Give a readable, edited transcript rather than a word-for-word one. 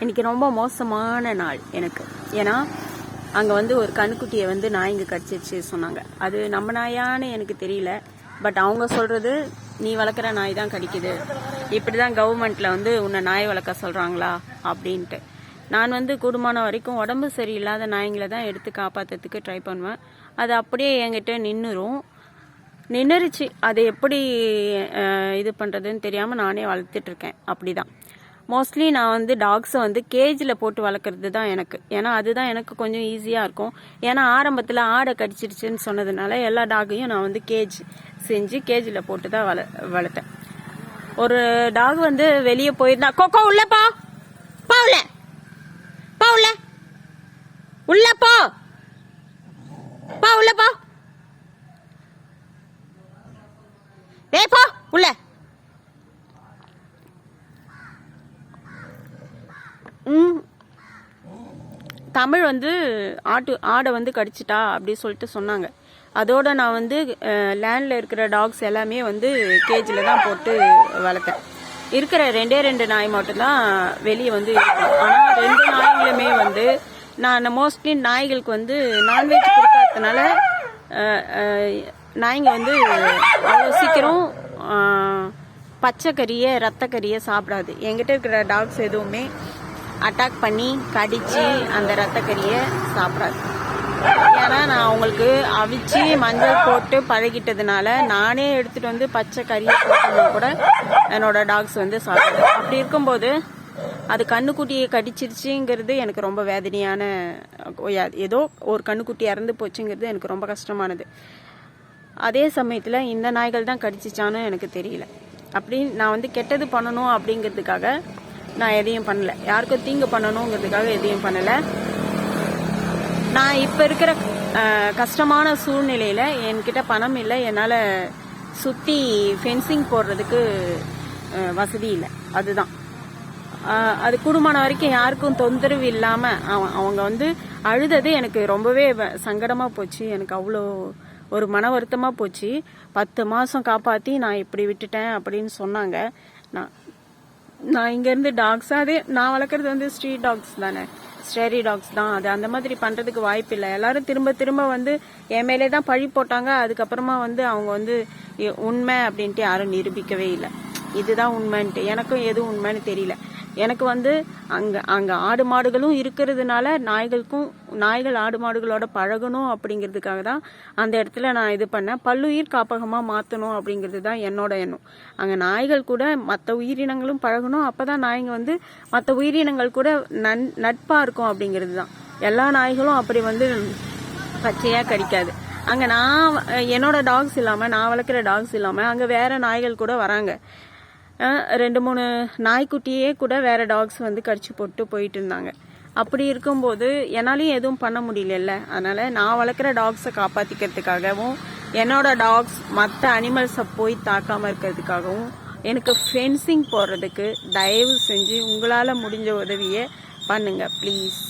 இன்றைக்கி ரொம்ப மோசமான நாள் எனக்கு. ஏன்னா அங்கே வந்து ஒரு கண்ணுக்குட்டியை வந்து நாய்ங்க கடிச்சிருச்சு சொன்னாங்க. அது நம்ம நாயான்னு எனக்கு தெரியல. பட் அவங்க சொல்கிறது நீ வளர்க்குற நாய் தான் கடிக்குது, இப்படி தான் கவர்மெண்ட்டில் வந்து உன்னை நாய் வளர்க்க சொல்கிறாங்களா அப்படின்ட்டு. நான் வந்து கூடுமான வரைக்கும் உடம்பு சரியில்லாத நாய்ங்களை தான் எடுத்து காப்பாற்றுறதுக்கு ட்ரை பண்ணுவேன். அது அப்படியே என்கிட்ட நின்றுச்சு. அது எப்படி இது பண்ணுறதுன்னு தெரியாமல் நானே வளர்த்துட்ருக்கேன். அப்படி தான் மோஸ்ட்லி நான் வந்து டாக்ஸை வந்து கேஜில் போட்டு வளர்க்குறது தான் எனக்கு. ஏன்னா அதுதான் எனக்கு கொஞ்சம் ஈஸியாக இருக்கும். ஏன்னா ஆரம்பத்தில் ஆடை கடிச்சிருச்சுன்னு சொன்னதுனால எல்லா டாகையும் நான் வந்து கேஜ் செஞ்சு கேஜில் போட்டு தான் வளர்த்தேன். ஒரு டாக் வந்து வெளியே போயிருந்தா, கொக்கோ உள்ளப்பா உள்ள உள்ளப்பா உள்ளப்பா ஏப்பா உள்ள. தமிழ் வந்து ஆடை வந்து கடிச்சிட்டா அப்படி சொல்லிட்டு சொன்னாங்க. அதோட நான் வந்து லேண்டில் இருக்கிற டாக்ஸ் எல்லாமே வந்து கேஜில் தான் போட்டு வளர்த்தேன். இருக்கிற ரெண்டு நாய் மட்டும்தான் வெளியே வந்து இருக்கும். ஆனால் 2 நாய்களுமே வந்து நான் மோஸ்ட்லி நாய்களுக்கு வந்து நான்வெஜ் கொடுக்காததுனால நாய்ங்க வந்து அவ்வளோ சீக்கிரம் பச்சைக்கறியை ரத்தக்கறியை சாப்பிடாது. என்கிட்ட இருக்கிற டாக்ஸ் எதுவுமே அட்டாக் பண்ணி கடிச்சு அந்த ரத்தக்கறியை சாப்பிடாது. ஏன்னா நான் அவங்களுக்கு அவிச்சு மஞ்சள் போட்டு பழகிட்டதுனால நானே எடுத்துகிட்டு வந்து பச்சை கறியை போட்டோம்னா கூட என்னோட டாக்ஸ் வந்து சாப்பிடுது. அப்படி இருக்கும்போது அது கண்ணுக்குட்டியை கடிச்சிருச்சுங்கிறது எனக்கு ரொம்ப வேதனையான, ஏதோ ஒரு கண்ணுக்குட்டி இறந்து போச்சுங்கிறது எனக்கு ரொம்ப கஷ்டமானது. அதே சமயத்தில் இந்த நாய்கள் தான் கடிச்சிச்சான்னு எனக்கு தெரியல. அப்படி நான் வந்து கெட்டது பண்ணணும் அப்படிங்கிறதுக்காக நான் எதையும் பண்ணலை. யாருக்கும் தீங்கு பண்ணணுங்கிறதுக்காக எதையும் பண்ணலை. நான் இப்போ இருக்கிற கஷ்டமான சூழ்நிலையில் என்கிட்ட பணம் இல்லை. என்னால் சுற்றி ஃபென்சிங் போடுறதுக்கு வசதி இல்லை. அதுதான் அது கூடுமான வரைக்கும் யாருக்கும் தொந்தரவு இல்லாமல் அவங்க வந்து அழுதது எனக்கு ரொம்பவே சங்கடமாக போச்சு. எனக்கு அவ்வளோ ஒரு மன வருத்தமாக போச்சு. 10 மாதம் காப்பாற்றி நான் இப்படி விட்டுட்டேன் அப்படின்னு சொன்னாங்க. நான் இங்கேருந்து டாக்ஸ், அதே நான் வளர்க்குறது வந்து ஸ்ட்ரீட் டாக்ஸ் தானே, ஸ்டேரி டாக்ஸ் தான். அது அந்த மாதிரி பண்ணுறதுக்கு வாய்ப்பு இல்லை. எல்லாரும் திரும்ப வந்து என் மேலே தான் பழி போட்டாங்க. அதுக்கப்புறமா வந்து அவங்க வந்து உண்மை அப்படின்ட்டு யாரும் நிரூபிக்கவே இல்லை. இதுதான் உண்மைன்ட்டு எனக்கும் எதுவும் உண்மைன்னு தெரியல. எனக்கு வந்து அங்கே ஆடு மாடுகளும் இருக்கிறதுனால நாய்கள் ஆடு மாடுகளோட பழகணும் அப்படிங்கிறதுக்காக தான் அந்த இடத்துல நான் இது பண்ணேன். பல்லுயிர் காப்பகமாக மாற்றணும் அப்படிங்கிறது தான் என்னோட எண்ணம். அங்கே நாய்கள் கூட மற்ற உயிரினங்களும் பழகணும். அப்போ தான் நாய்ங்க வந்து மற்ற உயிரினங்கள் கூட நட்பாக இருக்கும் அப்படிங்கிறது தான். எல்லா நாய்களும் அப்படி வந்து பச்சையாக கடிக்காது. அங்கே நான் என்னோட டாக்ஸ் இல்லாமல், நான் வளர்க்குற டாக்ஸ் இல்லாமல் அங்கே வேற நாய்கள் கூட வராங்க. 2-3 நாய்க்குட்டியே கூட வேற டாக்ஸ் வந்து கடிச்சு போட்டு போயிட்டு இருந்தாங்க. அப்படி இருக்கும்போது என்னாலையும் எதுவும் பண்ண முடியல. அதனால நான் வளர்க்குற டாக்ஸை காப்பாற்றிக்கிறதுக்காகவும் என்னோட டாக்ஸ் மற்ற அனிமல்ஸை போய் தாக்காமல் இருக்கிறதுக்காகவும் எனக்கு ஃபென்சிங் போடுறதுக்கு தயவு செஞ்சு உங்களால் முடிஞ்ச உதவியை பண்ணுங்க ப்ளீஸ்.